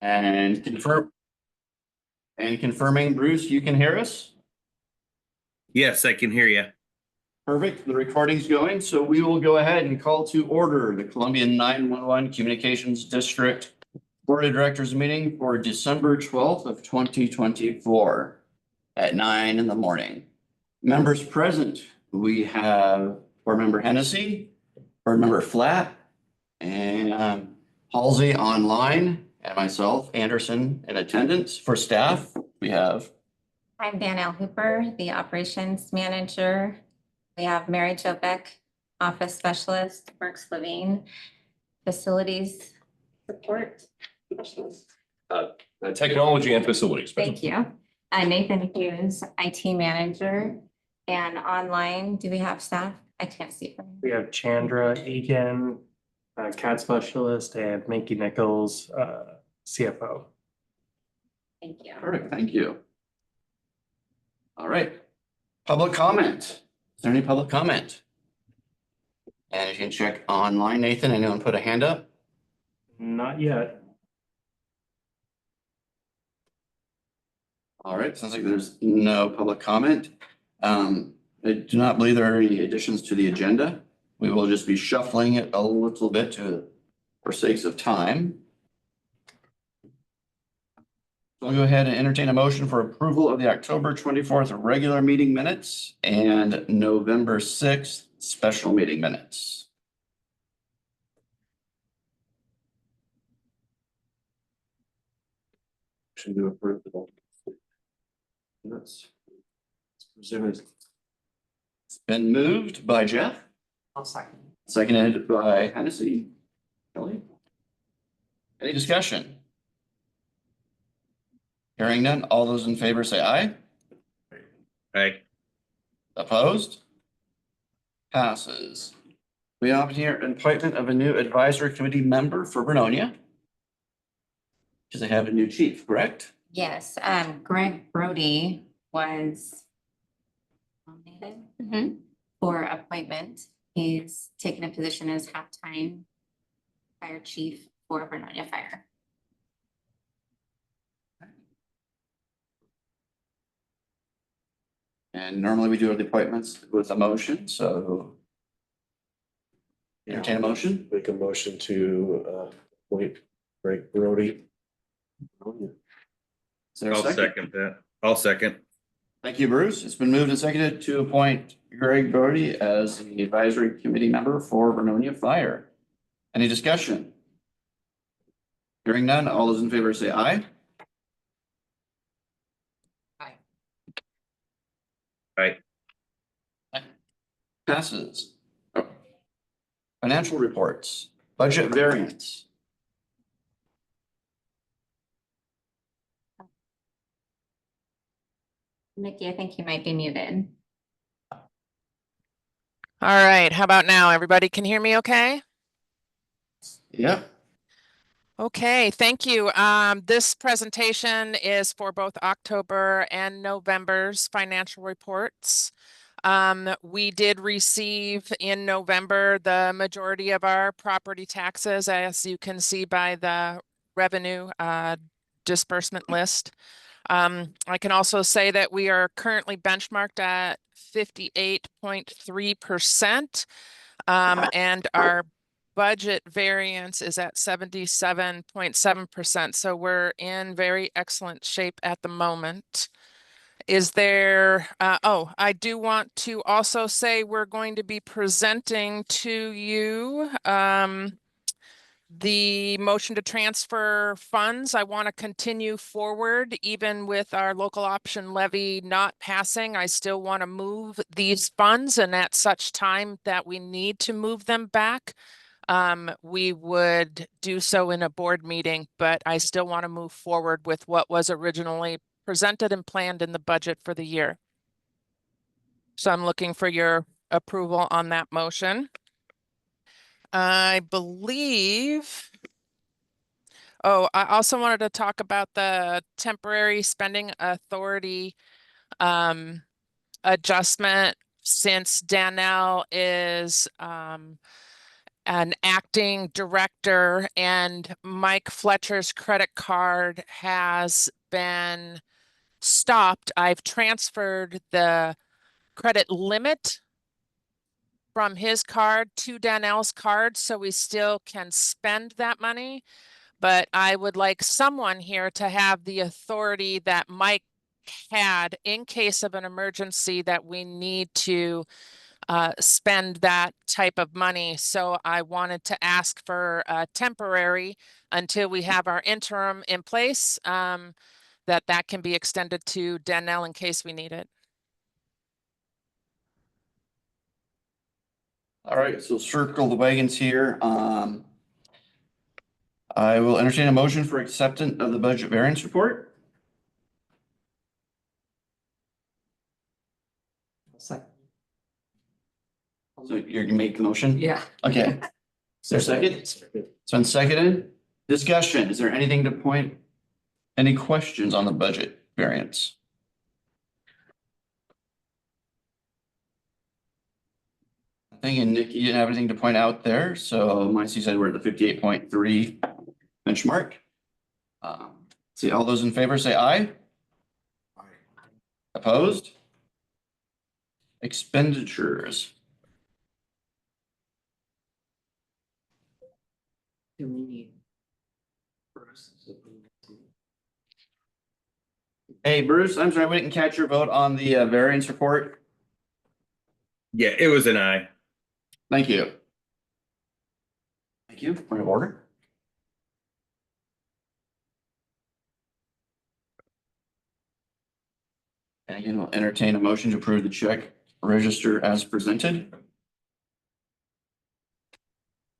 And confirming, Bruce, you can hear us? Yes, I can hear you. Perfect. The recording's going, so we will go ahead and call to order the Columbia 911 Communications District Board of Directors meeting for December 12th of 2024 at 9 in the morning. Members present, we have Board Member Hennessy, Board Member Flatt, and Halsey online, and myself, Anderson, in attendance. For staff, we have I'm Danielle Hooper, the operations manager. We have Mary Jo Beck, office specialist, Works Levine, facilities support specialist. Technology and facilities. Thank you. Nathan Hughes, IT manager. And online, do we have staff? I can't see them. We have Chandra Egan, CAD specialist, and Minky Nichols, CFO. Thank you. Perfect, thank you. All right, public comment. Is there any public comment? And you can check online, Nathan, anyone put a hand up? Not yet. All right, sounds like there's no public comment. I do not believe there are any additions to the agenda. We will just be shuffling it a little bit for sakes of time. We'll go ahead and entertain a motion for approval of the October 24th regular meeting minutes and November 6th special meeting minutes. Should do approve the vote. That's presumed. It's been moved by Jeff, I'll second. seconded by Hennessy. Kelly? Any discussion? Hearing none, all those in favor say aye. Aye. Opposed? Passes. We have here an appointment of a new advisory committee member for Vernonia. Because they have a new chief, correct? Yes, Greg Brody was nominated for appointment. He's taken a position as halftime fire chief for Vernonia Fire. And normally we do the appointments with a motion, so entertain a motion. Make a motion to appoint Greg Brody. Is there a I'll second that. I'll second. Thank you, Bruce. It's been moved and seconded to appoint Greg Brody as the advisory committee member for Vernonia Fire. Any discussion? Hearing none, all those in favor say aye. Aye. Passes. Financial reports, budget variance. Nikki, I think you might be muted. All right, how about now? Everybody can hear me okay? Yep. Okay, thank you. This presentation is for both October and November's financial reports. We did receive in November the majority of our property taxes, as you can see by the revenue disbursement list. I can also say that we are currently benchmarked at 58.3%, and our budget variance is at 77.7%. So we're in very excellent shape at the moment. Is there, I do want to also say we're going to be presenting to you the motion to transfer funds. I want to continue forward even with our local option levy not passing. I still want to move these funds, and at such time that we need to move them back, we would do so in a board meeting, but I still want to move forward with what was originally presented and planned in the budget for the year. So I'm looking for your approval on that motion. I believe, I also wanted to talk about the temporary spending authority adjustment, since Danelle is an acting director, and Mike Fletcher's credit card has been stopped. I've transferred the credit limit from his card to Danelle's card, so we still can spend that money. But I would like someone here to have the authority that Mike had in case of an emergency that we need to spend that type of money. So I wanted to ask for temporary until we have our interim in place, that can be extended to Danelle in case we need it. All right, so circle the wagons here. I will entertain a motion for acceptance of the budget variance report. So you're gonna make the motion? Yeah. Okay. Is there a second? It's been seconded. Discussion, is there anything to point, any questions on the budget variance? I think, and Nick, you didn't have anything to point out there, so Micey said we're at the 58.3 benchmark. See, all those in favor say aye. Opposed? Expenditures. Do we need? Hey, Bruce, I'm sorry, we didn't catch your vote on the variance report. Yeah, it was an aye. Thank you. Thank you. Point of order. And again, we'll entertain a motion to approve the check register as presented.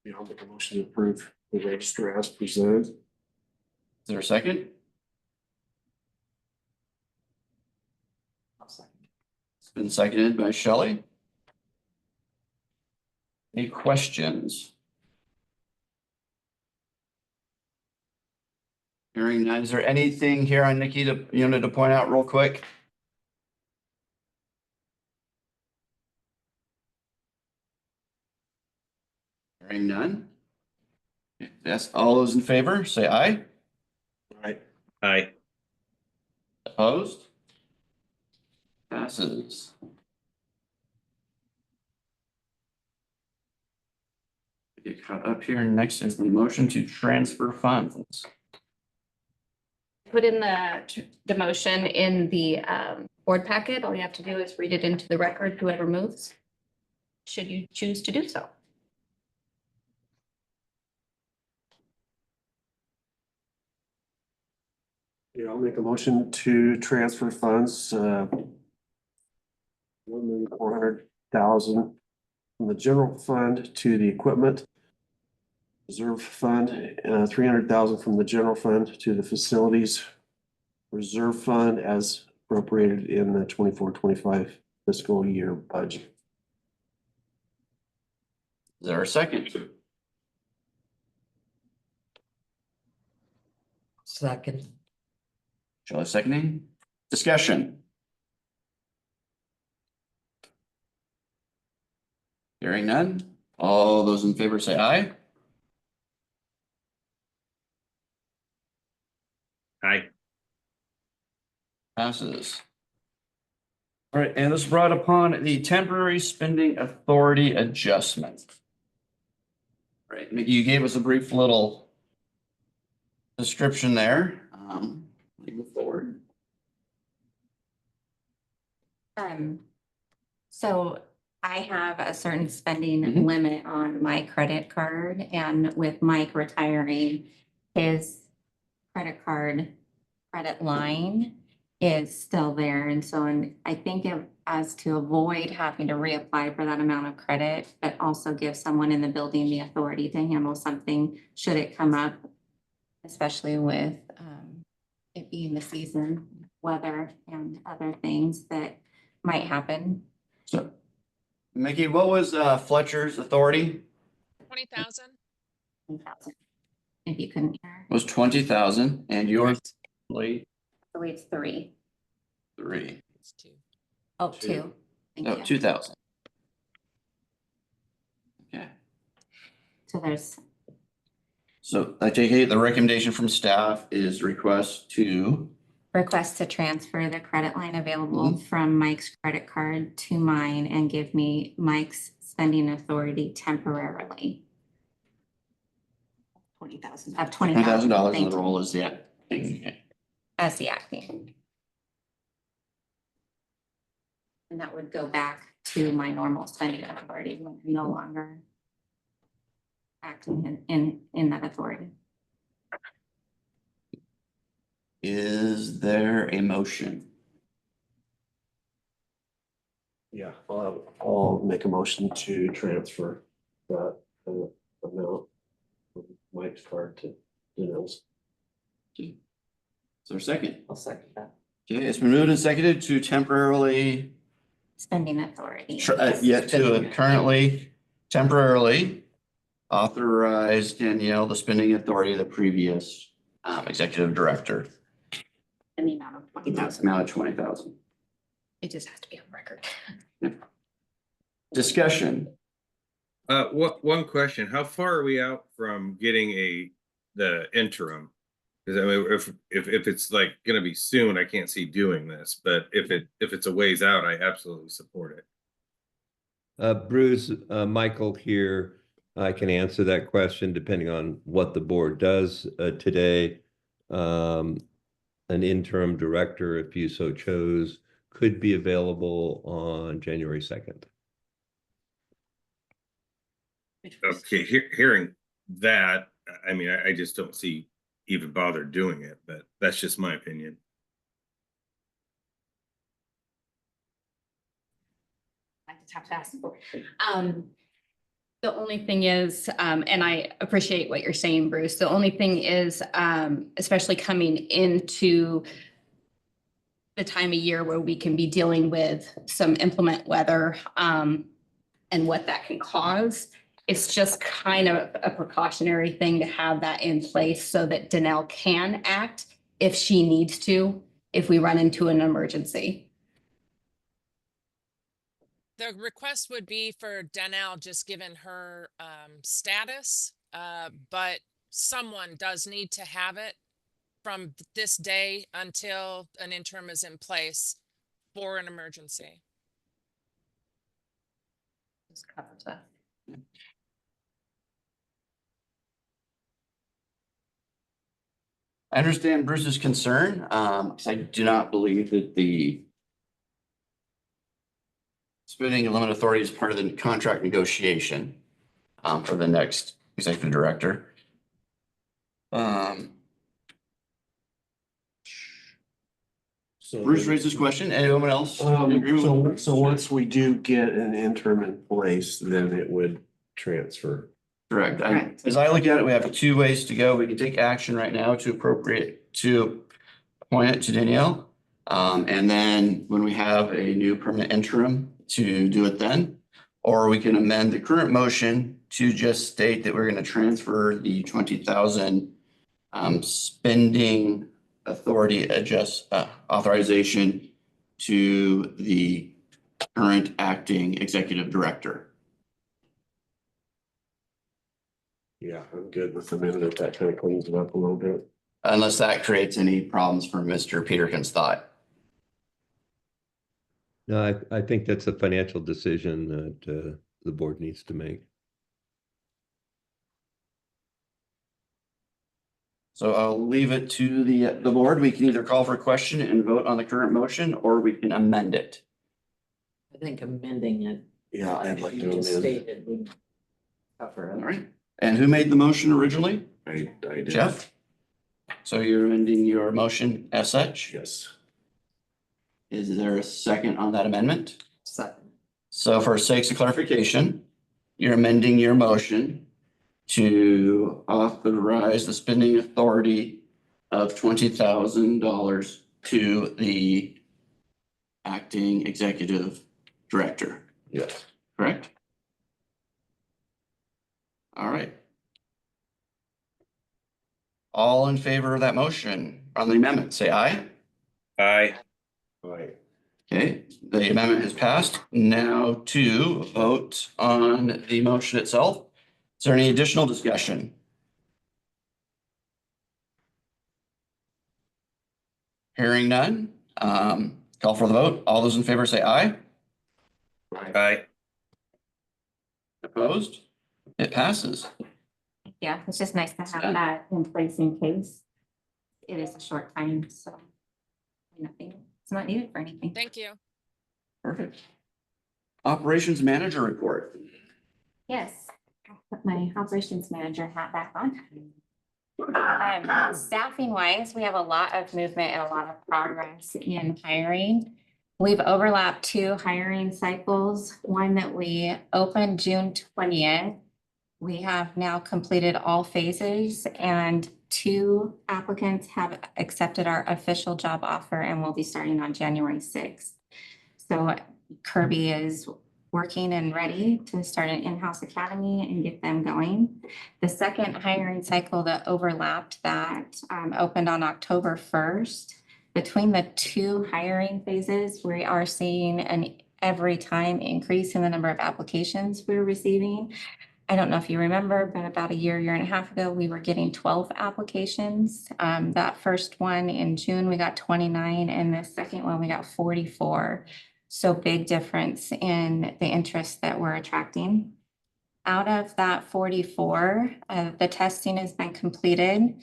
Yeah, I'll make a motion to approve the register as presented. Is there a second? It's been seconded by Shelley. Any questions? Hearing none, is there anything here on Nikki that you wanted to point out real quick? Hearing none. Yes, all those in favor, say aye. Right. Aye. Opposed? Passes. Get caught up here. Next is the motion to transfer funds. Put in the motion in the board packet. All you have to do is read it into the record, whoever moves, should you choose to do so. Yeah, I'll make a motion to transfer funds, 1,400,000 from the general fund to the equipment reserve fund, 300,000 from the general fund to the facilities reserve fund as appropriated in the 24-25 fiscal year budget. Is there a second? Second. Shall I seconding? Discussion. Hearing none. All those in favor say aye. Aye. Passes. All right, and this brought upon the temporary spending authority adjustment. Right, Mickey, you gave us a brief little description there. Let me move forward. So I have a certain spending Mhm. limit on my credit card, and with Mike retiring, his credit line is still there. And so, I think as to avoid having to reapply for that amount of credit, but also give someone in the building the authority to handle something should it come up, especially with it being the season, weather and other things that might happen. So, Mickey, what was Fletcher's authority? 20,000? If you couldn't hear, Was 20,000 and yours? Lee, so it's 3. 3. It's 2. Oh, 2. Thank No, you. 2,000. Okay. So there's So I take it the recommendation from staff is request to, request to transfer the credit line available from Mike's credit card to mine and give me Mike's spending authority temporarily. $20,000. Of $20,000 Thank and the you. role is the acting. As the acting. And that would go back to my normal spending authority, when I'm no longer acting in that authority. Is there a motion? Yeah, I'll make a motion to transfer that amount from Mike's card to Danelle's. Is there a second? I'll second that. Okay, it's been moved and seconded to temporarily, Spending authority. yet to currently temporarily authorize Danielle the spending authority of the previous executive director. In the amount of Amount of 20,000. It just has to be on record. Discussion. One question, how far are we out from getting the interim? Because I mean, if it's like gonna be soon, I can't see doing this, but if it's a ways out, I absolutely support it. Bruce, Michael here. I can answer that question depending on what the board does today. An interim director, if you so chose, could be available on January 2nd. Okay, hearing that, I mean, I just don't see even bother doing it, but that's just my opinion. I just have to ask the board. The only thing is, and I appreciate what you're saying, Bruce, the only thing is, especially coming into the time of year where we can be dealing with some inclement weather, and what that can cause. It's just kind of a precautionary thing to have that in place so that Danelle can act if she needs to, if we run into an emergency. The request would be for Danelle, just given her status, but someone does need to have it from this day until an interim is in place for an emergency. Just covers that. I understand Bruce's concern, because I do not believe that the spending limit authority is part of the contract negotiation for the next executive director. So Bruce raised this question. Anyone else? agree with- So once we do get an interim in place, then it would transfer. Correct. Correct. As I look at it, we have 2 ways to go. We can take action right now to appropriate, to appoint it to Danielle. And then when we have a new permanent interim to do it then. Or we can amend the current motion to just state that we're going to transfer the 20,000 spending authority authorization to the current acting executive director. Yeah, I'm good with the minute. That kind of cleans it up a little bit. Unless that creates any problems for Mr. Peterkin's thought. No, I think that's a financial decision that the board needs to make. So I'll leave it to the board. We can either call for a question and vote on the current motion, or we can amend it. I think amending it. Yeah, I'd like you to just amend. stated would cover All it. right. And who made the motion originally? I did. Jeff? So you're amending your motion as such? Yes. Is there a second on that amendment? Second. So for sakes of clarification, you're amending your motion to authorize the spending authority of $20,000 to the acting executive director, Yes. correct? All right. All in favor of that motion on the amendment, say aye. Aye. Right. Okay, the amendment has passed. Now to vote on the motion itself. Is there any additional discussion? Hearing none, call for the vote. All those in favor say aye. Aye. Opposed? It passes. Yeah, it's just nice to have that in place in case it is a short time, so nothing, it's not needed for anything. Thank you. Perfect. Operations manager report. Yes, I'll put my operations manager hat back on. Staffing wise, we have a lot of movement and a lot of progress in hiring. We've overlapped 2 hiring cycles, one that we opened June 20th. We have now completed all phases and 2 applicants have accepted our official job offer and will be starting on January 6th. So Kirby is working and ready to start an in-house academy and get them going. The second hiring cycle that overlapped that opened on October 1st. Between the 2 hiring phases, we are seeing an every time increase in the number of applications we're receiving. I don't know if you remember, but about a year and a half ago, we were getting 12 applications. That first one in June, we got 29, and the second one, we got 44. So big difference in the interest that we're attracting. Out of that 44, the testing has been completed.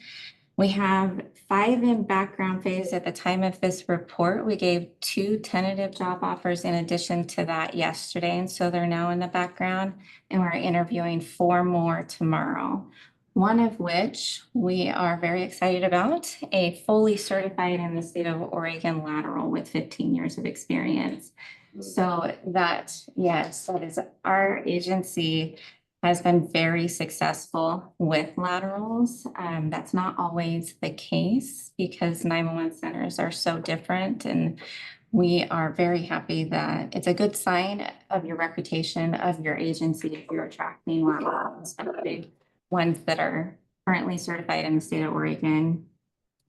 We have 5 in background phase at the time of this report. We gave 2 tentative job offers in addition to that yesterday, and so they're now in the background, and we're interviewing 4 more tomorrow. One of which we are very excited about, a fully certified in the state of Oregon lateral with 15 years of experience. So that, yes, that is our agency has been very successful with laterals. That's not always the case because 911 centers are so different, and we are very happy that it's a good sign of your reputation of your agency if you're attracting laterals, big ones that are currently certified in the state of Oregon.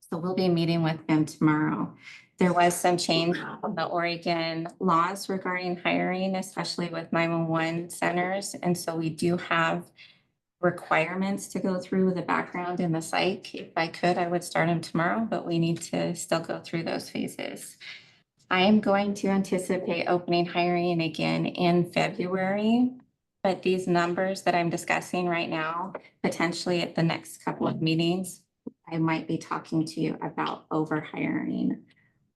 So we'll be meeting with them tomorrow. There was some change in the Oregon laws regarding hiring, especially with 911 centers. And so we do have requirements to go through the background and the psych. If I could, I would start them tomorrow, but we need to still go through those phases. I am going to anticipate opening hiring again in February, but these numbers that I'm discussing right now, potentially at the next couple of meetings, I might be talking to you about over hiring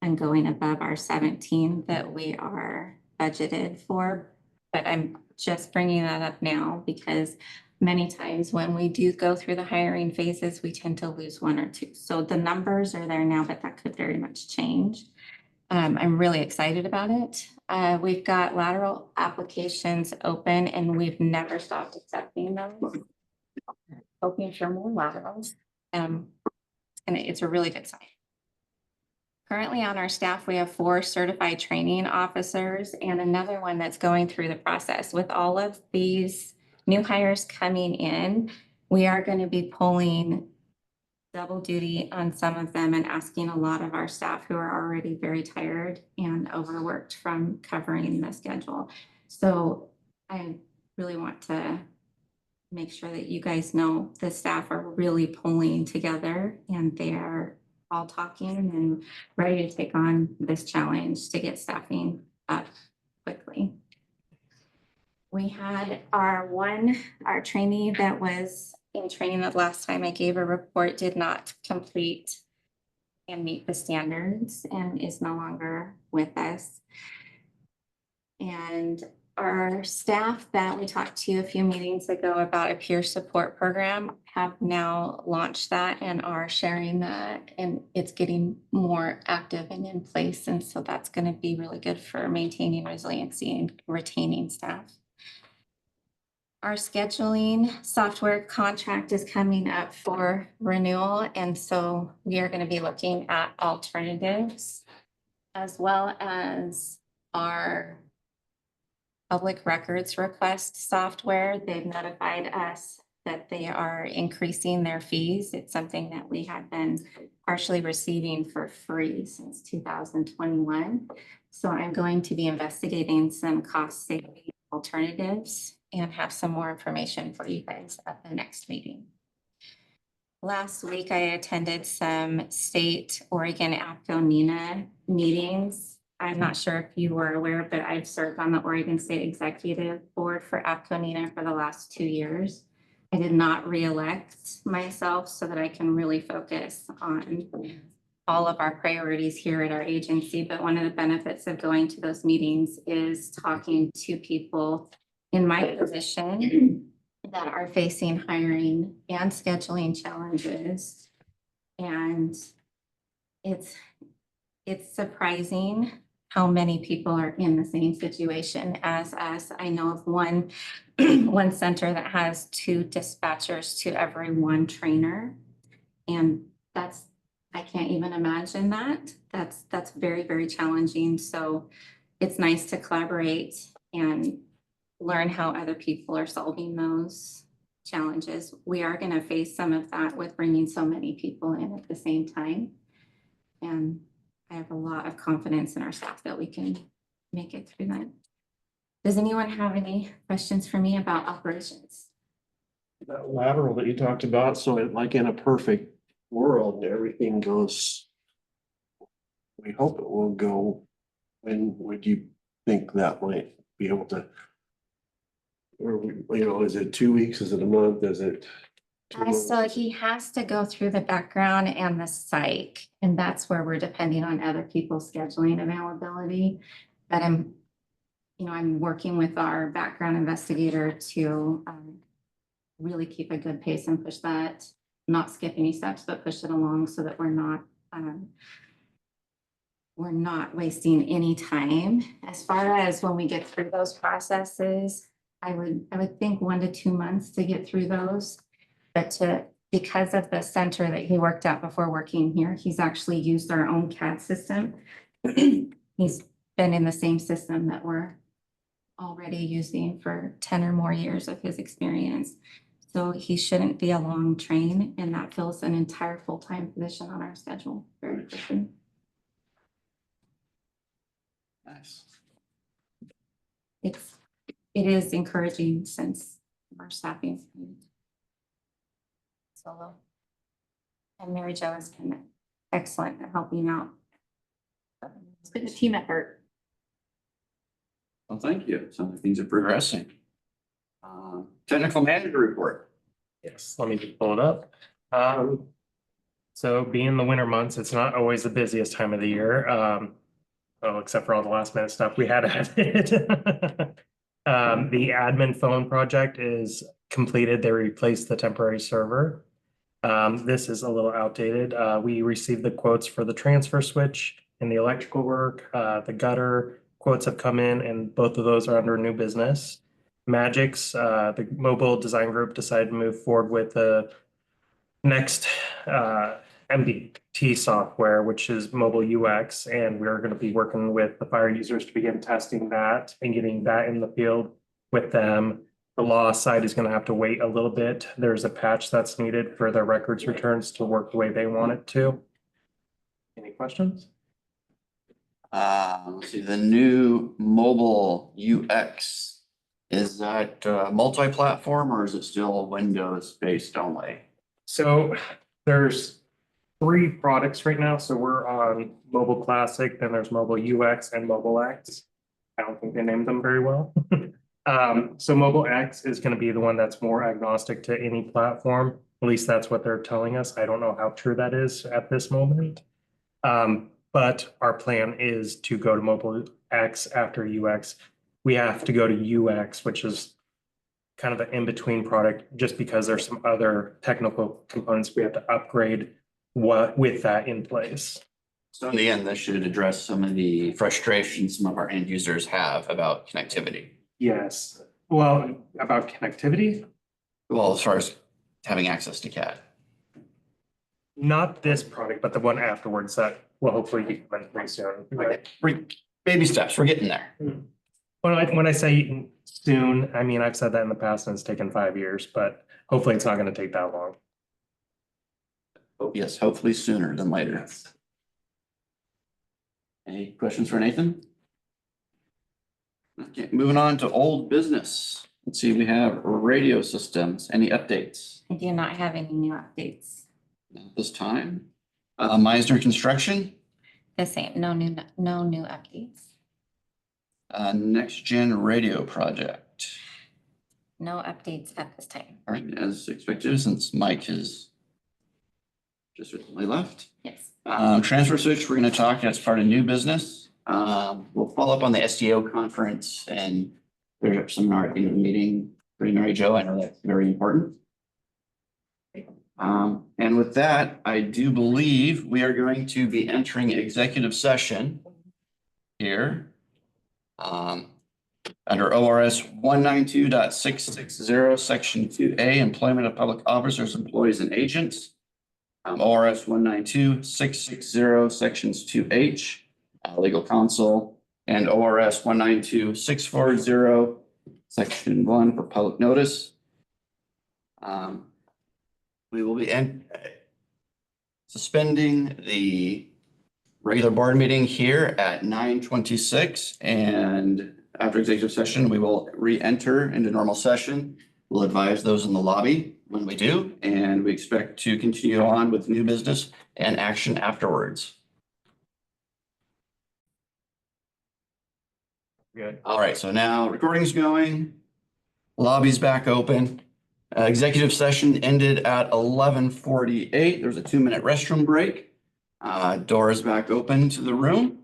and going above our 17 that we are budgeted for. But I'm just bringing that up now because many times when we do go through the hiring phases, we tend to lose 1 or 2. So the numbers are there now, but that could very much change. I'm really excited about it. We've got lateral applications open and we've never stopped accepting those. Hoping for more laterals. And it's a really good sign. Currently on our staff, we have 4 certified training officers and another one that's going through the process. With all of these new hires coming in, we are going to be pulling double duty on some of them and asking a lot of our staff who are already very tired and overworked from covering the schedule. So I really want to make sure that you guys know the staff are really pulling together and they are all talking and ready to take on this challenge to get staffing up quickly. We had our trainee that was in training the last time I gave a report did not complete and meet the standards and is no longer with us. And our staff that we talked to a few meetings ago about a peer support program have now launched that and are sharing that, and it's getting more active and in place. And so that's going to be really good for maintaining resiliency and retaining staff. Our scheduling software contract is coming up for renewal, and so we are going to be looking at alternatives as well as our public records request software. They've notified us that they are increasing their fees. It's something that we have been partially receiving for free since 2021. So I'm going to be investigating some cost saving alternatives and have some more information for you guys at the next meeting. Last week, I attended some state Oregon APCO NENA meetings. I'm not sure if you were aware, but I've served on the Oregon State Executive Board for APCO NENA for the last 2 years. I did not reelect myself so that I can really focus on all of our priorities here at our agency. But one of the benefits of going to those meetings is talking to people in my position that are facing hiring and scheduling challenges. And it's surprising how many people are in the same situation as us. I know of one center that has 2 dispatchers to every 1 trainer. And I can't even imagine that. That's very, very challenging. So it's nice to collaborate and learn how other people are solving those challenges. We are going to face some of that with bringing so many people in at the same time. And I have a lot of confidence in our staff that we can make it through that. Does anyone have any questions for me about operations? That lateral that you talked about, so like in a perfect world, everything goes. We hope it will go. When would you think that might be able to? Or, is it 2 weeks? Is it a month? Is it? 2 months? So he has to go through the background and the psych, and that's where we're depending on other people's scheduling availability. But I'm working with our background investigator to really keep a good pace and push that, not skip any steps, but push it along so that we're not wasting any time. As far as when we get through those processes, I would think 1 to 2 months to get through those. But because of the center that he worked at before working here, he's actually used our own CAD system. He's been in the same system that we're already using for 10 or more years of his experience. So he shouldn't be a long train, and that fills an entire full-time position on our schedule very quickly. Nice. It is encouraging since our staffing solo. And Mary Jo has been excellent at helping out. It's been a team effort. Well, thank you. Sounds like things are progressing. Technical manager report. Yes, let me just pull it up. So being the winter months, it's not always the busiest time of the year. Except for all the last minute stuff we had added. The admin phone project is completed. They replaced the temporary server. This is a little outdated. We received the quotes for the transfer switch and the electrical work. The gutter quotes have come in, and both of those are under new business. Magix, the mobile design group, decided to move forward with the next MDT software, which is mobile UX, and we're going to be working with the fire users to begin testing that and getting that in the field with them. The law side is going to have to wait a little bit. There's a patch that's needed for their records returns to work the way they want it to. Any questions? Let's see, the new mobile UX, is that multi-platform or is it still Windows based only? So there's 3 products right now. So we're on Mobile Classic, then there's Mobile UX and Mobile X. I don't think they named them very well. So Mobile X is going to be the one that's more agnostic to any platform. At least that's what they're telling us. I don't know how true that is at this moment. But our plan is to go to Mobile X after UX. We have to go to UX, which is kind of an in-between product, just because there's some other technical components we have to upgrade with that in place. So in the end, this should address some of the frustrations some of our end users have about connectivity. Yes. Well, about connectivity, Well, as far as having access to CAD. not this product, but the one afterwards that will hopefully be coming pretty soon. Baby steps, we're getting there. When I say soon, I mean, I've said that in the past and it's taken 5 years, but hopefully it's not going to take that long. Oh, yes, hopefully sooner than later. Any questions for Nathan? Okay, moving on to old business. Let's see, we have radio systems. Any updates I do not have any new updates. at this time? Meisner Construction, The same, no new updates. Next Gen Radio Project. No updates at this time. All right, as expected, since Mike has just recently left. Yes. Transfer switch, we're gonna talk as part of new business. We'll follow up on the SDO conference and there's some in the meeting for Mary Jo. I know that's very important. And with that, I do believe we are going to be entering executive session here. Under ORS 192.660, section 2A, employment of public officers, employees and agents. ORS 192.660, sections 2H, legal counsel, and ORS 192.640, section 1 for public notice. We will be suspending the regular board meeting here at 9:26, and after executive session, we will re-enter into normal session. We'll advise those in the lobby when we do, and we expect to continue on with new business and action afterwards. Good. All right, so now recording's going. Lobby's back open. Executive session ended at 11:48. There's a 2-minute restroom break. Doors back open to the room.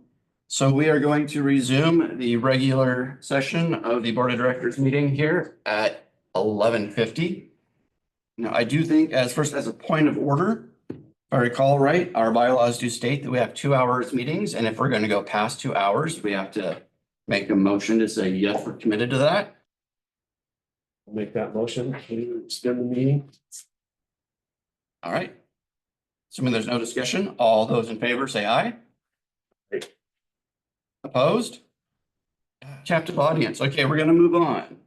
So we are going to resume the regular session of the Board of Directors meeting here at 11:50. Now, I do think as a point of order, if I recall right, our bylaws do state that we have 2 hours meetings, and if we're going to go past 2 hours, we have to make a motion to say, yes, we're committed to that. I'll make that motion to extend the meeting. All right. Assuming there's no discussion, all those in favor say aye. Aye. Opposed? Captive audience. Okay, we're gonna move on.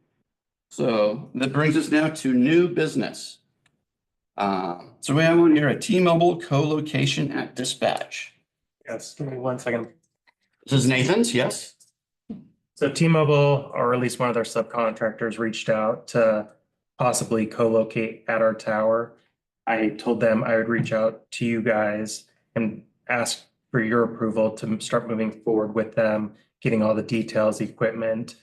So that brings us now to new business. So we have on here a T-Mobile co-location at dispatch. Yes, give me 1 second. This is Nathan's, yes? So T-Mobile, or at least one of their subcontractors, reached out to possibly co-locate at our tower. I told them I would reach out to you guys and ask for your approval to start moving forward with them, getting all the details, equipment.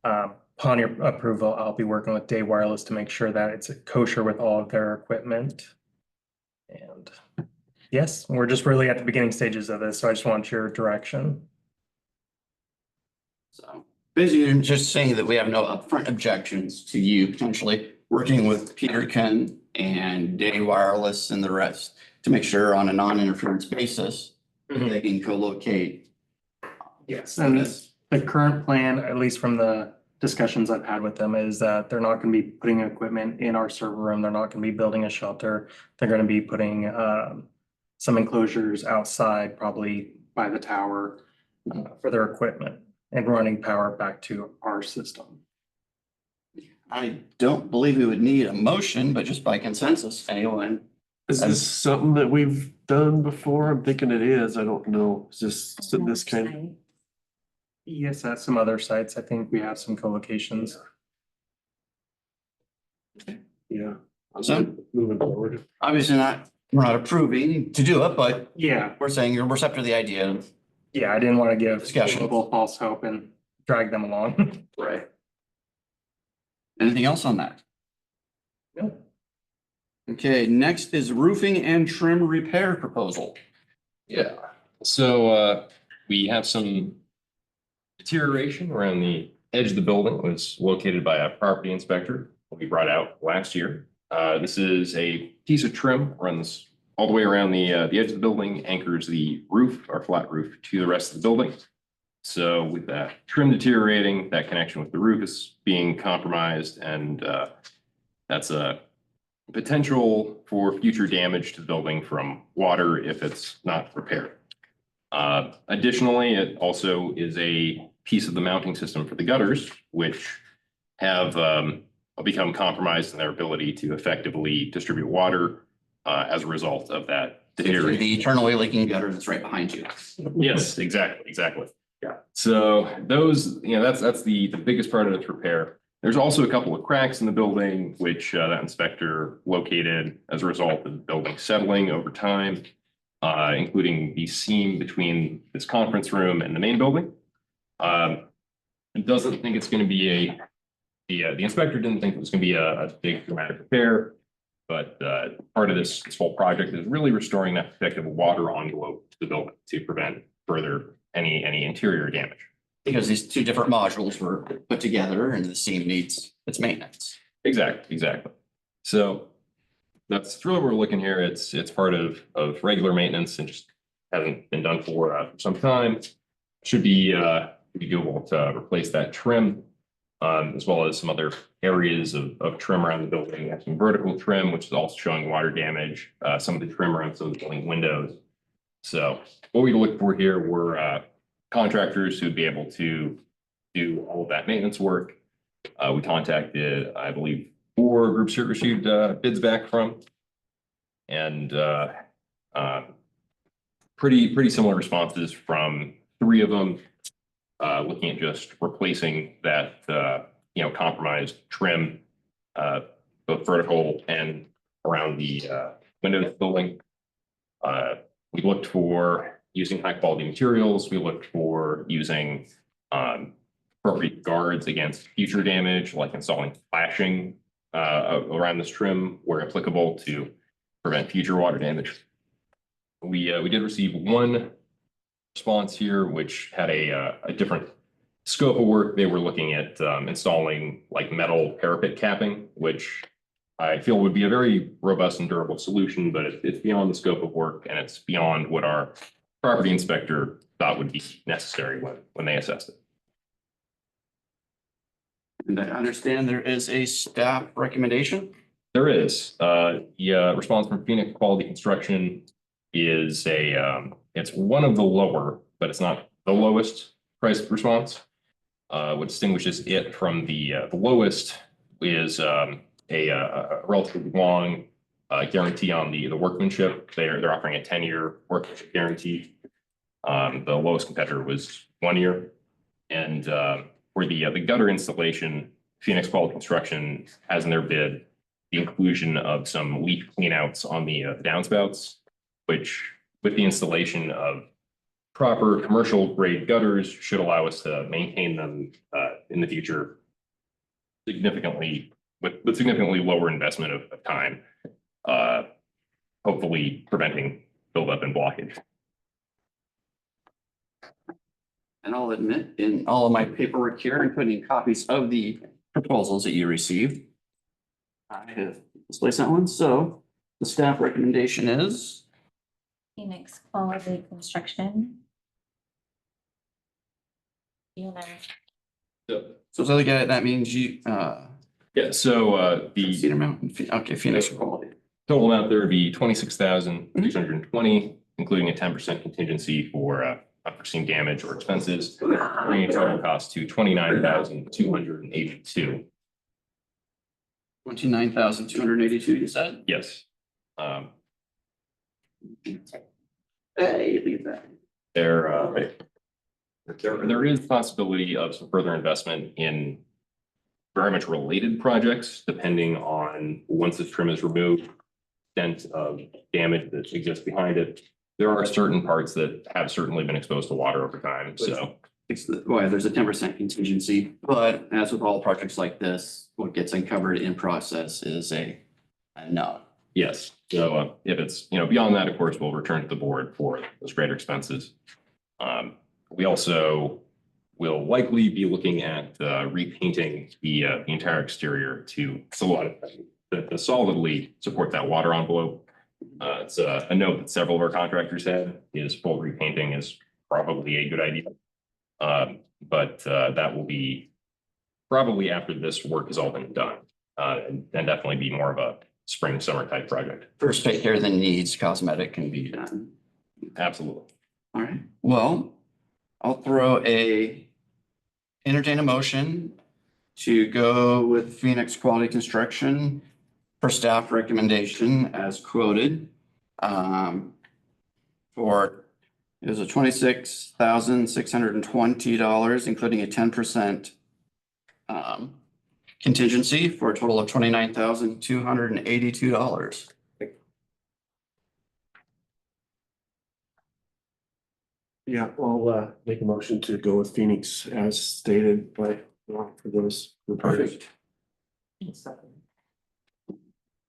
Upon your approval, I'll be working with Day Wireless to make sure that it's kosher with all of their equipment. And yes, we're just really at the beginning stages of this, so I just want your direction. So basically, I'm just saying that we have no upfront objections to you potentially working with Peterkin and Day Wireless and the rest to make sure on a non-interference basis that they can co-locate. Yes, and the current plan, at least from the discussions I've had with them, is that they're not going to be putting equipment in our server room. They're not going to be building a shelter. They're going to be putting some enclosures outside, probably by the tower, for their equipment and running power back to our system. I don't believe we would need a motion, but just by consensus, anyone. Is this something that we've done before? I'm thinking it is. I don't know. Is this kind of? Yes, at some other sites, I think we have some co-locations. Yeah. So Moving forward. obviously we're not approving to do it, but Yeah, we're saying you're receptive to the idea of. yeah, I didn't want to give Discussion. people false hope and drag them along. Right. Anything else on that? Nope. Okay, next is roofing and trim repair proposal. Yeah, so we have some deterioration around the edge of the building. It was located by a property inspector we brought out last year. This is a piece of trim, runs all the way around the edge of the building, anchors the roof, our flat roof, to the rest of the building. So with that trim deteriorating, that connection with the roof is being compromised, and that's a potential for future damage to the building from water if it's not repaired. Additionally, it also is a piece of the mounting system for the gutters, which have become compromised in their ability to effectively distribute water as a result of that deterioration. The eternally leaking gutter that's right behind you. Yes, exactly. Yeah. So those, that's the biggest part of its repair. There's also a couple of cracks in the building, which that inspector located as a result of the building settling over time, including the seam between this conference room and the main building. It doesn't think it's going to be the inspector didn't think it was going to be a big dramatic repair, but part of this whole project is really restoring that protective water envelope to the building to prevent further any interior damage. Because these two different modules were put together and the seam needs its maintenance. Exactly. So that's really what we're looking here. It's part of regular maintenance and just hasn't been done for some time. Should be doable to replace that trim, as well as some other areas of trim around the building. We have some vertical trim, which is also showing water damage, some of the trim around some of the building windows. So what we look for here were contractors who'd be able to do all of that maintenance work. We contacted, I believe, 4 groups here received bids back from, and pretty similar responses from 3 of them, looking at just replacing that compromised trim, both vertical and around the windows of the building. We looked for using high quality materials. We looked for using appropriate guards against future damage, like installing flashing around this trim where applicable to prevent future water damage. We did receive 1 response here, which had a different scope of work. They were looking at installing like metal parapet capping, which I feel would be a very robust and durable solution, but it's beyond the scope of work and it's beyond what our property inspector thought would be necessary when they assessed it. And I understand there is a staff recommendation. There is. The response from Phoenix Quality Construction is it's one of the lower, but it's not the lowest price response. What distinguishes it from the lowest is a relatively long guarantee on the workmanship. They're offering a 10-year workmanship guarantee. The lowest competitor was 1 year, and for the gutter installation, Phoenix Quality Construction has in their bid the inclusion of some leak cleanouts on the downspouts, which with the installation of proper commercial grade gutters should allow us to maintain them in the future significantly with significantly lower investment of time, hopefully preventing buildup and blockage. And I'll admit, in all of my paperwork here, including copies of the proposals that you received, I have displaced that one. So the staff recommendation is Phoenix Quality Construction. so to look at it, that means you Yeah, so the Cedar Mountain, okay, Phoenix Quality. total amount there would be 26,620, including a 10% contingency for unforeseen damage or expenses, bringing total cost to 29,282. 29,282, you said? Yes. Hey, leave that. There is possibility of some further investment in very much related projects, depending on once this trim is removed, extent of damage that exists behind it. There are certain parts that have certainly been exposed to water over time, so. Well, there's a 10% contingency, but as with all projects like this, what gets uncovered in process is a no. Yes, so if it's, beyond that, of course, we'll return to the board for those greater expenses. We also will likely be looking at repainting the entire exterior to solidly support that water envelope. It's a note that several of our contractors had is full repainting is probably a good idea. But that will be probably after this work has all been done, and definitely be more of a spring, summer type project. First take care of the needs, cosmetic can be done. Absolutely. All right, well, I'll entertain a motion to go with Phoenix Quality Construction for staff recommendation as quoted. For, it was a $26,620, including a 10% contingency for a total of $29,282. Yeah, I'll make a motion to go with Phoenix as stated by, for those. Perfect.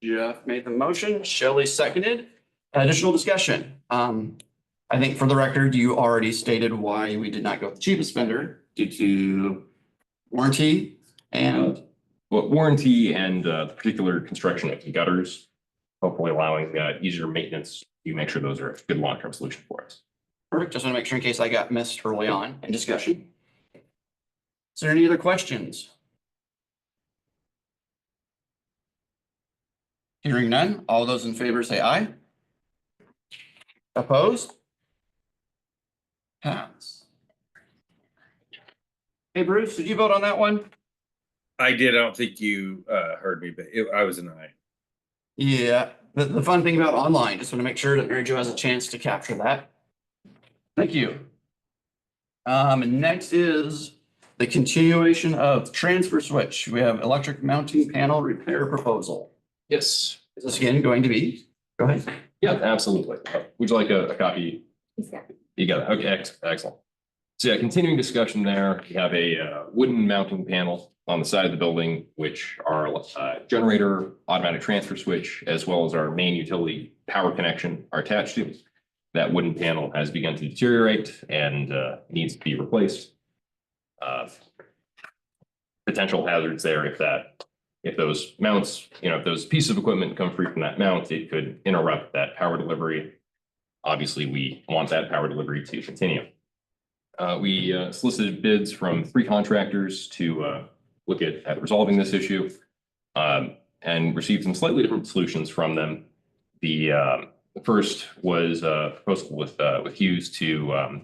Jeff made the motion, Shelley seconded. Additional discussion. I think for the record, you already stated why we did not go with the cheapest vendor due to warranty and Well, warranty and the particular construction of the gutters, hopefully allowing easier maintenance. You make sure those are a good long-term solution for us. perfect. Just want to make sure in case I got missed early on in discussion. Is there any other questions? Hearing none, all those in favor say aye. Opposed? Pass. Hey Bruce, did you vote on that one? I did, I don't think you heard me, but I was an aye. Yeah, the fun thing about online, just want to make sure that Mary Jo has a chance to capture that. Thank you. Next is the continuation of transfer switch. We have electric mounting panel repair proposal. Yes. Is this again going to be? Go ahead. Yeah, absolutely. Would you like a copy? He's got- You got it. Okay, excellent. So yeah, continuing discussion there, we have a wooden mounting panel on the side of the building, which our generator, automatic transfer switch, as well as our main utility power connection are attached to. That wooden panel has begun to deteriorate and needs to be replaced. Potential hazards there if those mounts, if those pieces of equipment come free from that mount, it could interrupt that power delivery. Obviously, we want that power delivery to continue. We solicited bids from 3 contractors to look at resolving this issue and received some slightly different solutions from them. The first was a proposal with Hughes to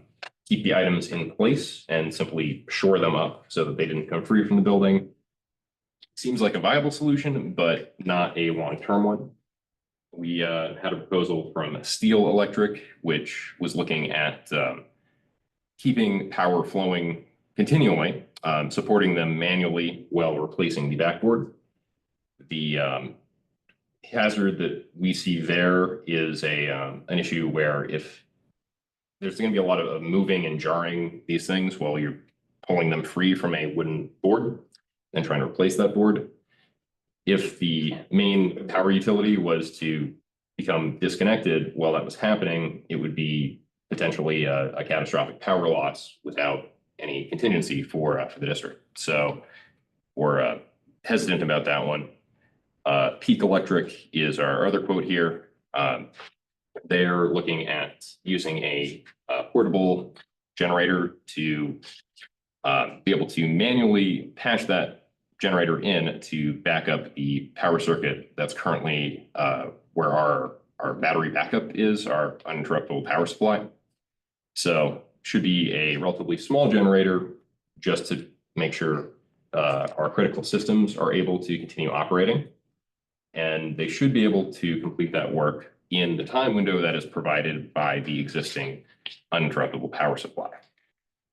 keep the items in place and simply shore them up so that they didn't come free from the building. Seems like a viable solution, but not a long-term one. We had a proposal from Steel Electric, which was looking at keeping power flowing continually, supporting them manually while replacing the backboard. The hazard that we see there is an issue where if there's going to be a lot of moving and jarring these things while you're pulling them free from a wooden board and trying to replace that board. If the main power utility was to become disconnected while that was happening, it would be potentially a catastrophic power loss without any contingency for the district. So we're hesitant about that one. Peak Electric is our other quote here. They're looking at using a portable generator to be able to manually patch that generator in to back up the power circuit that's currently where our battery backup is, our uninterruptible power supply. So should be a relatively small generator just to make sure our critical systems are able to continue operating. And they should be able to complete that work in the time window that is provided by the existing uninterruptible power supply.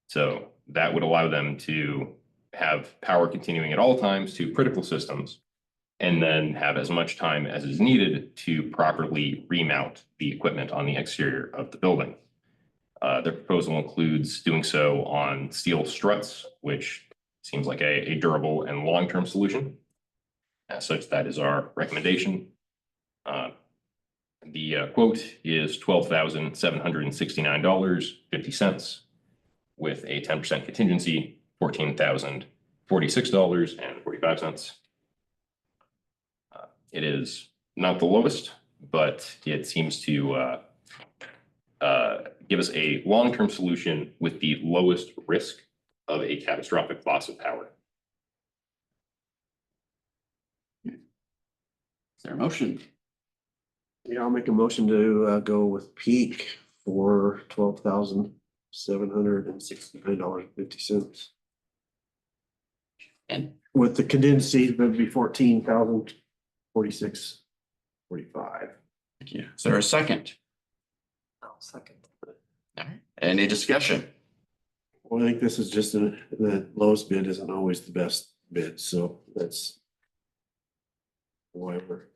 So that would allow them to have power continuing at all times to critical systems, and then have as much time as is needed to properly remount the equipment on the exterior of the building. Their proposal includes doing so on steel struts, which seems like a durable and long-term solution. As such, that is our recommendation. The quote is $12,769.50 with a 10% contingency, $14,046.45. It is not the lowest, but it seems to give us a long-term solution with the lowest risk of a catastrophic loss of power. Is there a motion? Yeah, I'll make a motion to go with Peak for $12,769.50. And With the contingency, that'd be $14,046.45. thank you. Is there a second? I'll second. All right. Any discussion? Well, I think this is just the lowest bid isn't always the best bit, so that's why we're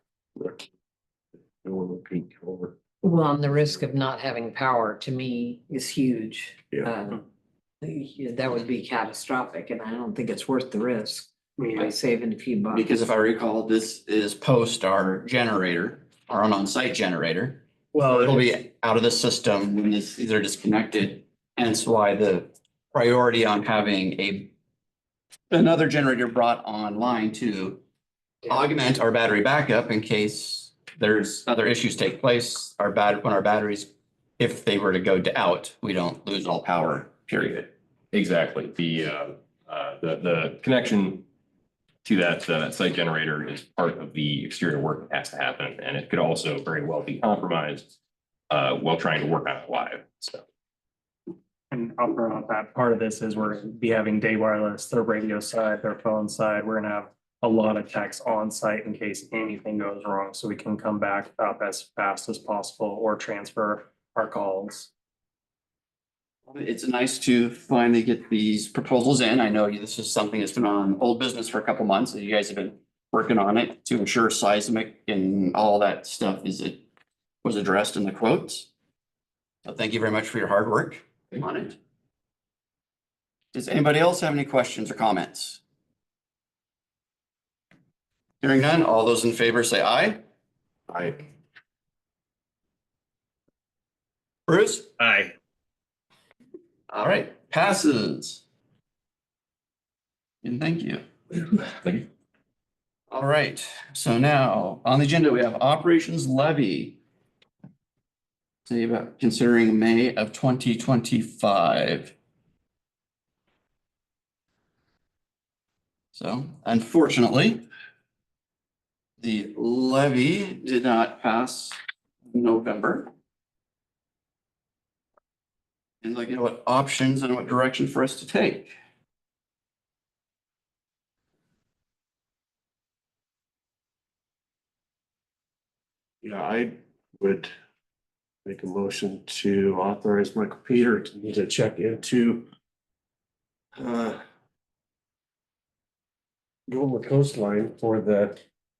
going to peak over. Well, and the risk of not having power to me is huge. Yeah. That would be catastrophic and I don't think it's worth the risk by saving a few bucks. Because if I recall, this is post our generator, our on-site generator. Well, It'll be out of the system when these are disconnected, hence why the priority on having another generator brought online to augment our battery backup in case there's other issues take place, when our batteries, if they were to go out, we don't lose all power, period. Exactly. The connection to that site generator is part of the exterior work that has to happen, and it could also very well be compromised while trying to work on it live, so. And I'll throw out that part of this is we're gonna be having Day Wireless, their radio side, their phone side. We're gonna have a lot of techs on site in case anything goes wrong, so we can come back up as fast as possible or transfer our calls. It's nice to finally get these proposals in. I know this is something that's been on old business for a couple months, and you guys have been working on it to ensure seismic and all that stuff was addressed in the quotes. So thank you very much for your hard work on it. Does anybody else have any questions or comments? Hearing none, all those in favor say aye. I, Bruce? Aye. All right, passes. And thank you. Thank you. All right, so now on the agenda, we have operations levy. Say about considering May of 2025. So unfortunately, the levy did not pass in November. And like, what options and what direction for us to take. yeah, I would make a motion to authorize Michael Peter to check into Goldman Coastline for the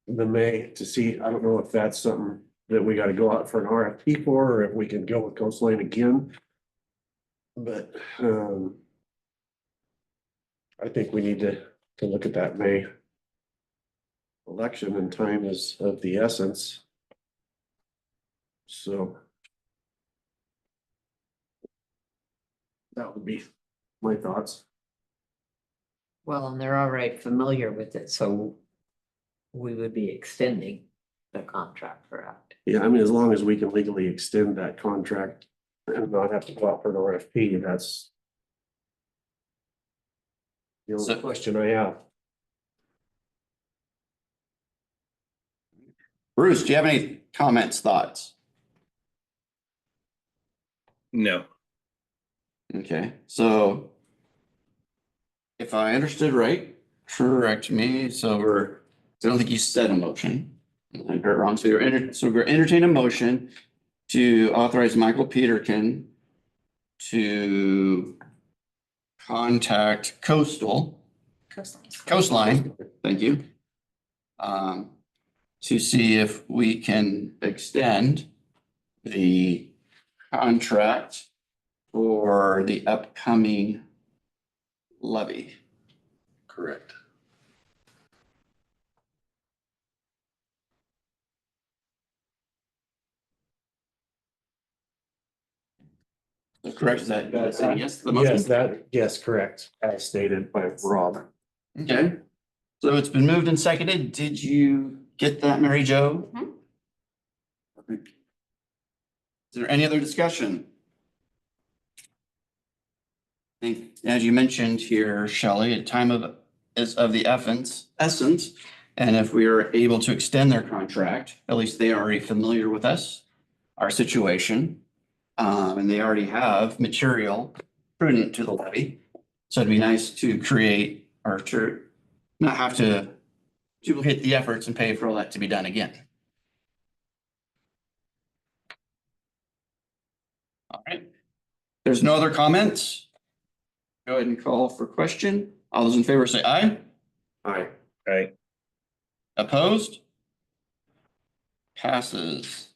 May to see, I don't know if that's something that we gotta go out for an RFP for, or if we can go with Coastline again. But I think we need to look at that May election, and time is of the essence. So that would be my thoughts. Well, and they're already familiar with it, so we would be extending the contract for that. Yeah, I mean, as long as we can legally extend that contract and not have to go out for an RFP, that's the only So- question I have. Bruce, do you have any comments, thoughts? No. Okay, so if I understood right, correct me, so I don't think you said a motion. I heard it wrong, so we're entertain a motion to authorize Michael Peterkin to contact Coastline, thank you. To see if we can extend the contract for the upcoming levy. Correct. Correct, is that saying yes to the motion? Yes, correct, as stated by Rob. Okay, so it's been moved and seconded. Did you get that, Mary Jo? Mhm. Perfect. Is there any other discussion? I think, as you mentioned here, Shelley, time is of the essence. And if we are able to extend their contract, at least they are already familiar with us, our situation. And they already have material prudent to the levy. So it'd be nice to create or to not have to duplicate the efforts and pay for all that to be done again. All right. There's no other comments. Go ahead and call for question. All those in favor say aye. Aye. Right. Opposed? Passes.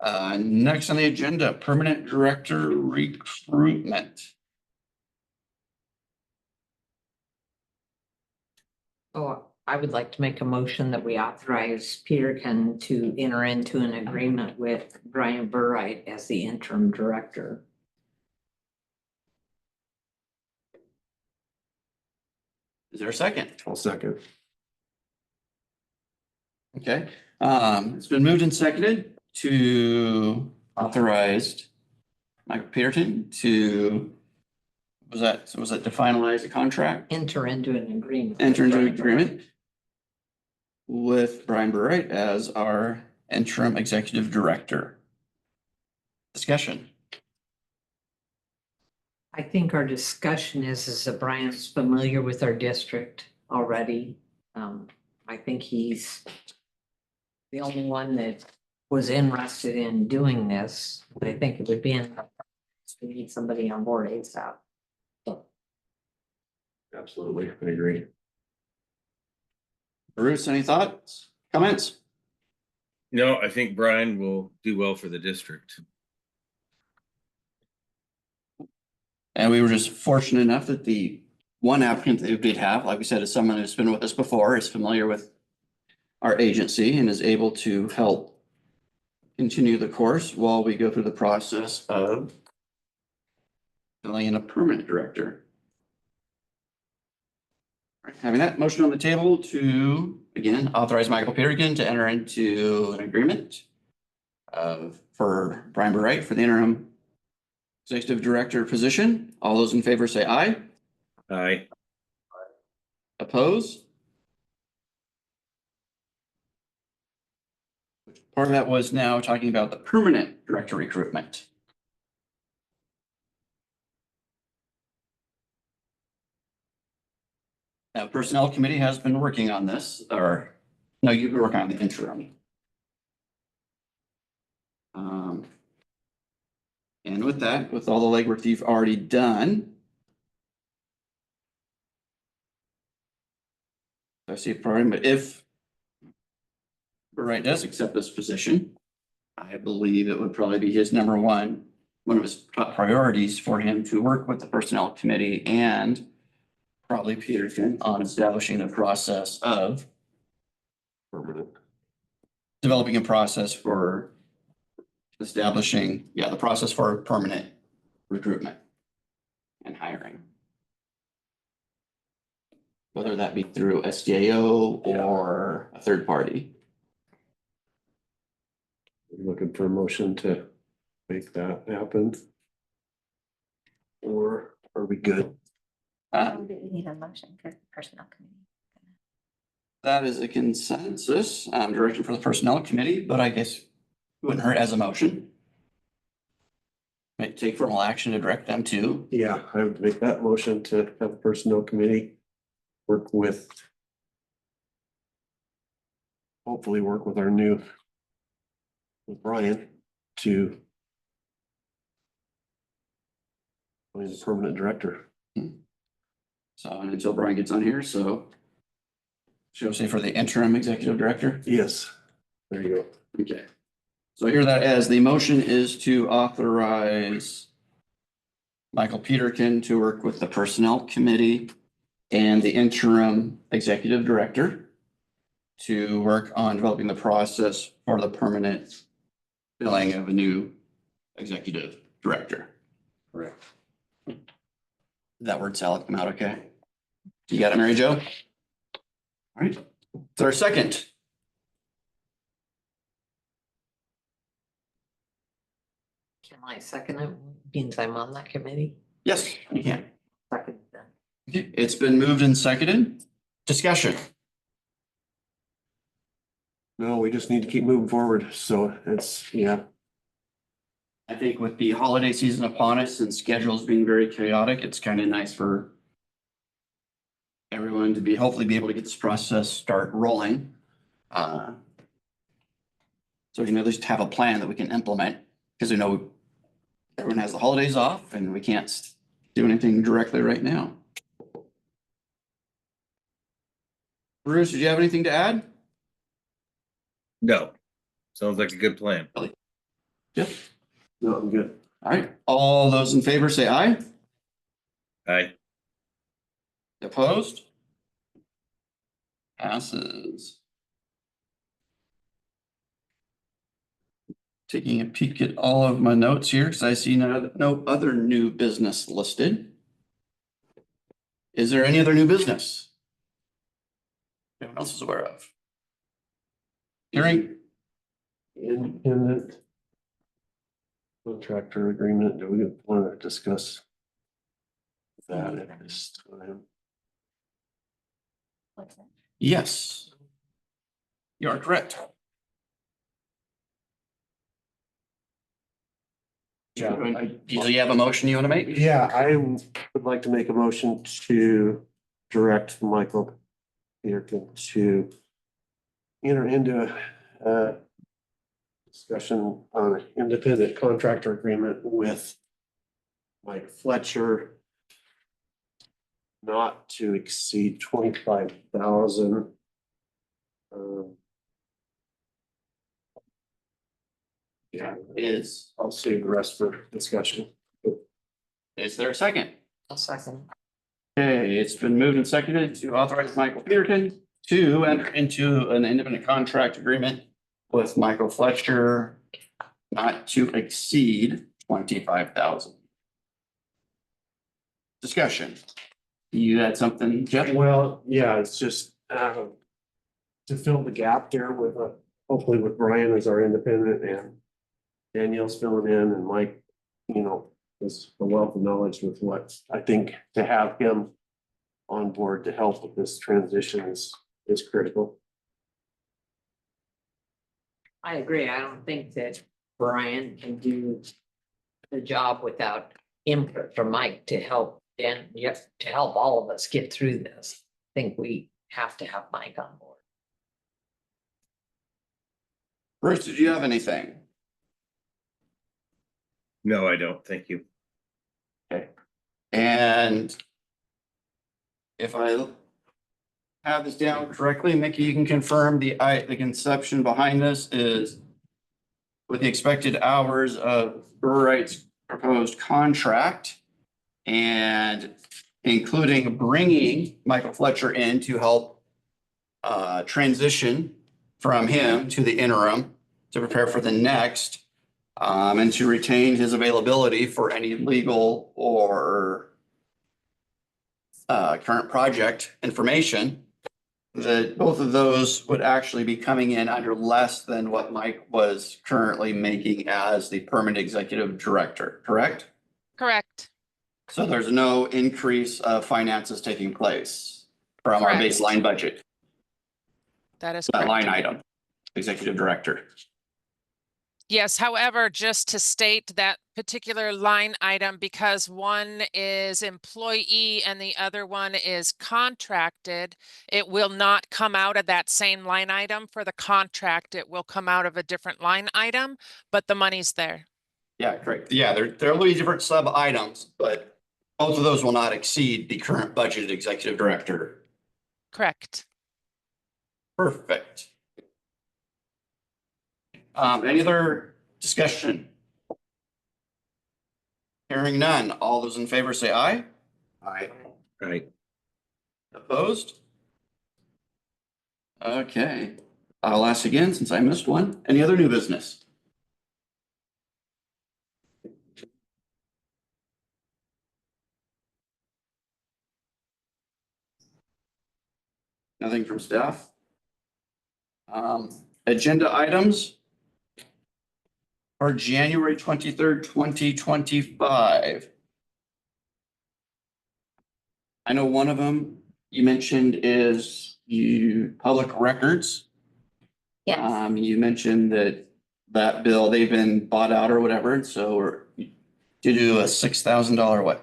Next on the agenda, permanent director recruitment. Oh, I would like to make a motion that we authorize Peterkin to enter into an agreement with Brian Burright as the interim director. Is there a second? I'll second. Okay, it's been moved and seconded to authorize Michael Peterson to, was that to finalize the contract? Enter into an agreement. Enter into an agreement with Brian Burright as our interim executive director. Discussion. I think our discussion is that Brian's familiar with our district already. I think he's the only one that was interested in doing this. I think it would be we need somebody on board ASAP. Absolutely, I agree. Bruce, any thoughts, comments? No, I think Brian will do well for the district. And we were just fortunate enough that the one applicant that we did have, like we said, is someone who's been with us before, is familiar with our agency and is able to help continue the course while we go through the process of filling in a permanent director. All right, having that motion on the table to, again, authorize Michael Peterkin to enter into an agreement for Brian Burright for the interim executive director position. All those in favor say aye. Aye. Oppose? Part of that was now talking about the permanent director recruitment. Now, Personnel Committee has been working on this, or, no, you've been working on the interim. And with that, with all the legwork you've already done, I see a problem, but if Burright does accept this position, I believe it would probably be his number one of his top priorities for him to work with the Personnel Committee and probably Peterson on establishing a process of Permanent. developing a process for establishing, the process for permanent recruitment and hiring. Whether that be through SDAO or a third party. Looking for a motion to make that happen. Or are we good? We need a motion for the personnel committee. That is a consensus, direction for the Personnel Committee, but I guess it wouldn't hurt as a motion. Might take formal action to direct them to. Yeah, I would make that motion to have a personnel committee work with. Hopefully work with our new. With Brian to. Find a permanent director. So and until Brian gets on here, so. Should I say for the interim executive director? Yes, there you go. Okay. So I hear that as the motion is to authorize Michael Peterkin to work with the Personnel Committee and the interim executive director to work on developing the process for the permanent filling of a new executive director. Correct. That word salad come out okay? You got it, Mary Jo? All right, it's our second. Can I second it? Means I'm on that committee. Yes, you can. Second then. Okay, it's been moved and seconded. Discussion. No, we just need to keep moving forward. So it's, yeah, I think with the holiday season upon us and schedules being very chaotic, it's kind of nice for everyone to hopefully be able to get this process start rolling. So we can at least have a plan that we can implement, because we know everyone has the holidays off and we can't do anything directly right now. Bruce, did you have anything to add? No. Sounds like a good plan. Yep. No, I'm good. All right, all those in favor say aye. Aye. Opposed? Passes. Taking a peek at all of my notes here, because I see no other new business listed. Is there any other new business anyone else is aware of? Hearing, Independent contractor agreement, do we want to discuss that at this time? yes. You are correct. Yeah, Do you have a motion you want to make? Yeah, I would like to make a motion to direct Michael Peterkin to enter into a discussion on an independent contractor agreement with Mike Fletcher not to exceed 25,000. Yeah, I'll save the rest for discussion. Is there a second? I'll second. Okay, it's been moved and seconded to authorize Michael Peterkin to enter into an independent contract agreement with Michael Fletcher not to exceed 25,000. Discussion. You had something, Jeff? Well, yeah, it's just to fill the gap here with hopefully with Brian as our independent and Danielle's filling in and Mike, is a wealth of knowledge with what I think to have him on board to help with this transition is critical. I agree. I don't think that Brian can do the job without input from Mike to help and to help all of us get through this. I think we have to have Mike on board. Bruce, did you have anything? No, I don't. Thank you. Okay. And if I have this down correctly, Mickey, you can confirm the conception behind this is with the expected hours of Burr Wright's proposed contract and including bringing Michael Fletcher in to help transition from him to the interim to prepare for the next and to retain his availability for any legal or current project information, that both of those would actually be coming in under less than what Mike was currently making as the permanent executive director, correct? Correct. So there's no increase of finances taking place from our Correct. baseline budget, That is that correct. line item, executive director. Yes, however, just to state that particular line item, because one is employee and the other one is contracted, it will not come out of that same line item. For the contract, it will come out of a different line item, but the money's there. Yeah, correct. Yeah, there are really different sub items, but both of those will not exceed the current budgeted executive director. Correct. Perfect. Any other discussion? Hearing none. All those in favor say aye. Aye. Right. Opposed? Okay, I'll ask again since I missed one. Any other new business? Nothing from staff? Agenda items are January 23rd, 2025. I know one of them you mentioned is public records. Yes, You mentioned that bill, they've been bought out or whatever, so we're to do a $6,000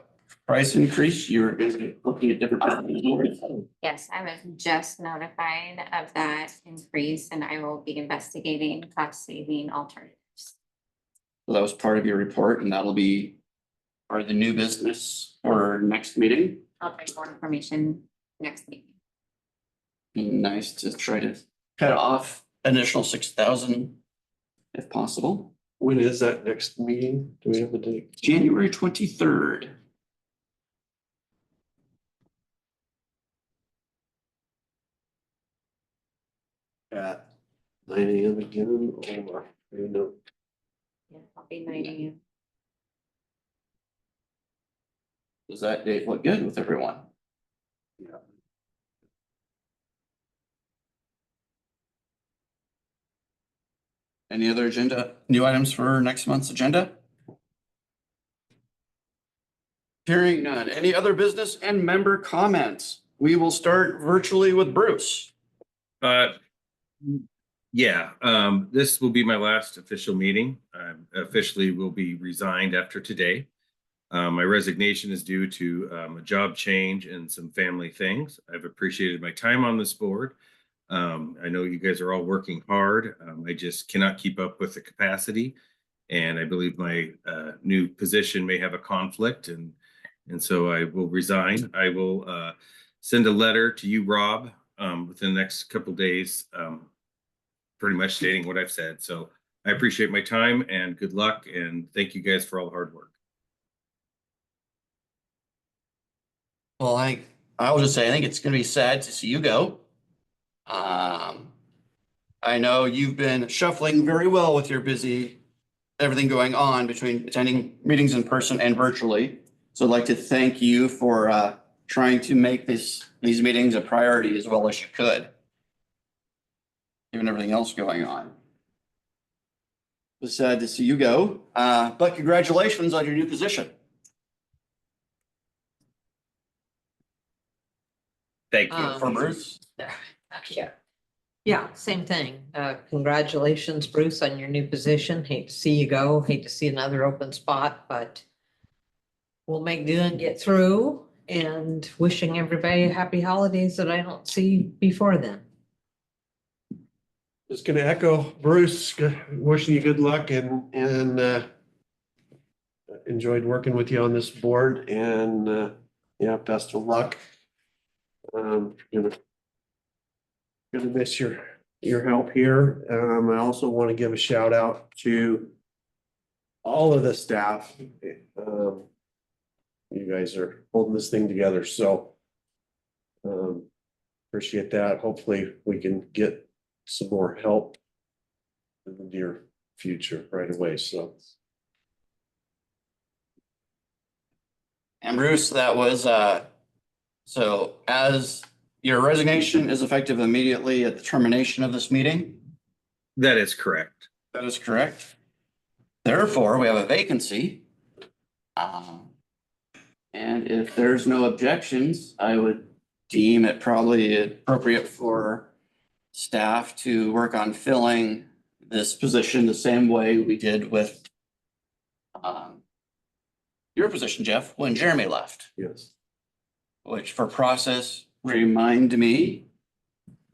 price increase, you're looking at different. yes, I was just notified of that increase and I will be investigating cost saving alternatives. So that was part of your report and that'll be part of the new business for next meeting. I'll bring more information next meeting. Be nice to try to cut off additional 6,000 if possible. When is that next meeting? Do we have a date? January 23rd. At 9 a.m. again, or, you know, Yeah, I'll be 9 a.m. Does that date look good with everyone? yeah. Any other new items for next month's agenda? Hearing none. Any other business and member comments? We will start virtually with Bruce. Yeah, this will be my last official meeting. I officially will be resigned after today. My resignation is due to a job change and some family things. I've appreciated my time on this board. I know you guys are all working hard. I just cannot keep up with the capacity. And I believe my new position may have a conflict, and so I will resign. I will send a letter to you, Rob, within the next couple days, pretty much stating what I've said. So I appreciate my time and good luck, and thank you guys for all the hard work. Well, I'll just say, I think it's gonna be sad to see you go. I know you've been shuffling very well with your everything going on between attending meetings in person and virtually. So I'd like to thank you for trying to make these meetings a priority as well as you could, given everything else going on. It's sad to see you go, but congratulations on your new position. Thank you. For Bruce. Yeah, same thing. Congratulations, Bruce, on your new position. Hate to see you go. Hate to see another open spot, but we'll make do and get through, and wishing everybody happy holidays that I don't see before then. Just gonna echo Bruce, wishing you good luck and enjoyed working with you on this board, and yeah, best of luck. Gonna miss your help here. I also want to give a shout out to all of the staff. You guys are holding this thing together, so appreciate that. Hopefully we can get some more help in the near future right away, so. And Bruce, that was, so as your resignation is effective immediately at the termination of this meeting? That is correct. That is correct. Therefore, we have a vacancy. And if there's no objections, I would deem it probably appropriate for staff to work on filling this position the same way we did with your position, Jeff, when Jeremy left. Yes. Which for process, remind me,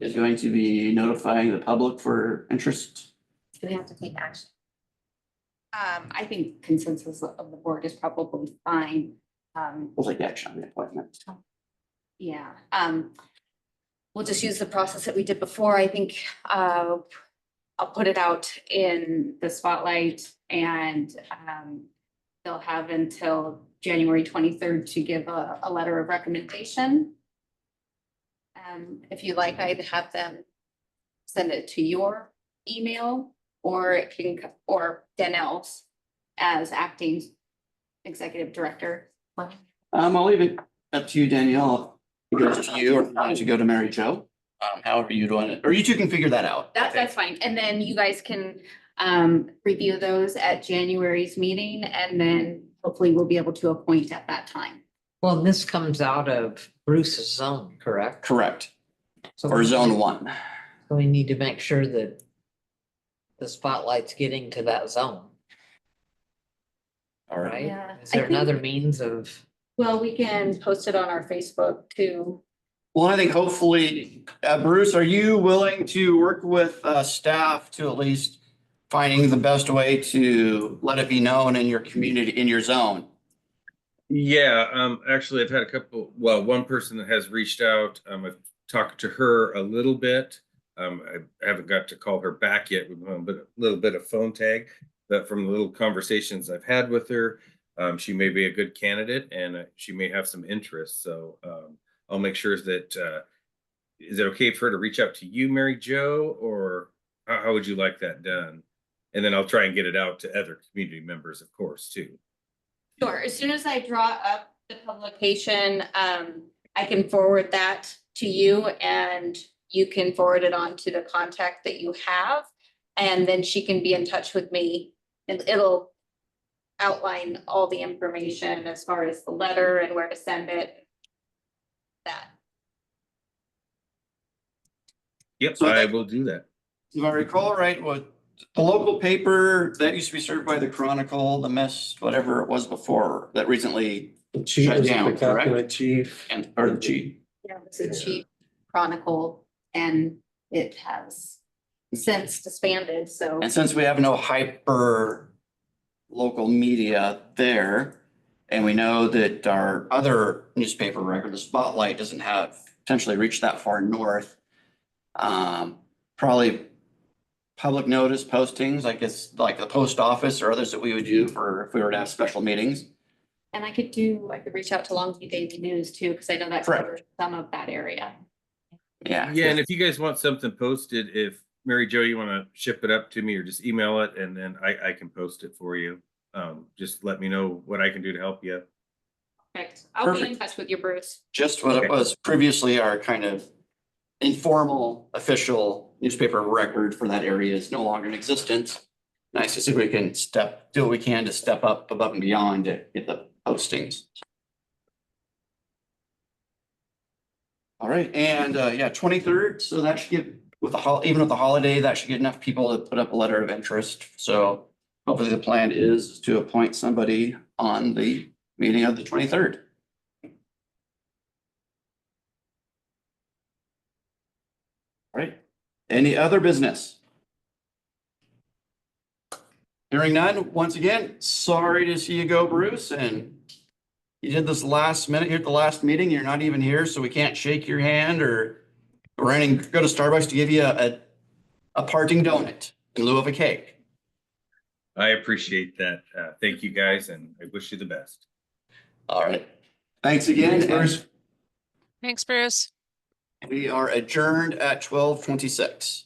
is going to be notifying the public for interest. Do we have to take action? I think consensus of the board is probably fine. We'll take action on the appointment. Yeah, we'll just use the process that we did before. I think I'll put it out in the spotlight, and they'll have until January 23rd to give a letter of recommendation. If you like, I'd have them send it to your email, or it can, or Danelle's as acting executive director. I'll leave it up to you, Danielle. It goes to you, or if you want it to go to Mary Jo. However you doing it, or you two can figure that out. That's fine. And then you guys can review those at January's meeting, and then hopefully we'll be able to appoint at that time. Well, this comes out of Bruce's zone, correct? Correct. So Or zone 1. So we need to make sure that the spotlight's getting to that zone, All right. right? Yeah, Is there I think- another means of? Well, we can post it on our Facebook too. Well, I think hopefully, Bruce, are you willing to work with staff to at least finding the best way to let it be known in your community, in your zone? Yeah, actually, I've had one person that has reached out. I've talked to her a little bit. I haven't got to call her back yet with a little bit of phone tag, but from the little conversations I've had with her, she may be a good candidate and she may have some interest. So I'll make sure that, is it okay for her to reach out to you, Mary Jo, or how would you like that done? And then I'll try and get it out to other community members, of course, too. Sure, as soon as I draw up the publication, I can forward that to you and you can forward it on to the contact that you have. And then she can be in touch with me and it'll outline all the information as far as the letter and where to send it. That. Yep, So I will do that. If I recall right, what the local paper that used to be served by the Chronicle, the Mist, whatever it was before, that recently Chief shut is the down, captain, correct? chief. And, or the chief. Yeah, it's a cheap chronicle and it has since disbanded, so. And since we have no hyper local media there, and we know that our other newspaper record, the Spotlight, doesn't have potentially reached that far north. Probably public notice postings, I guess, like the post office or others that we would do for if we were to have special meetings. And I could reach out to Longview Daily News too, because I know that Correct. covers some of that area. Yeah. Yeah, and if you guys want something posted, if Mary Jo, you want to ship it up to me or just email it and then I can post it for you. Just let me know what I can do to help you. Perfect. I'll be in Perfect. touch with you, Bruce. Just what it was previously our kind of informal, official newspaper record for that area is no longer in existence. Nice to see if we can do what we can to step up above and beyond to get the postings. All right, and yeah, 23rd, so that should get with even with the holiday, that should get enough people to put up a letter of interest. So hopefully the plan is to appoint somebody on the meeting of the 23rd. All right, any other business? Hearing none, once again, sorry to see you go, Bruce, and you did this last minute here at the last meeting, you're not even here, so we can't shake your hand or go to Starbucks to give you a parting donut in lieu of a cake. I appreciate that. Thank you guys, and I wish you the best. All right, thanks again. Thanks, Bruce. We are adjourned at 12:26.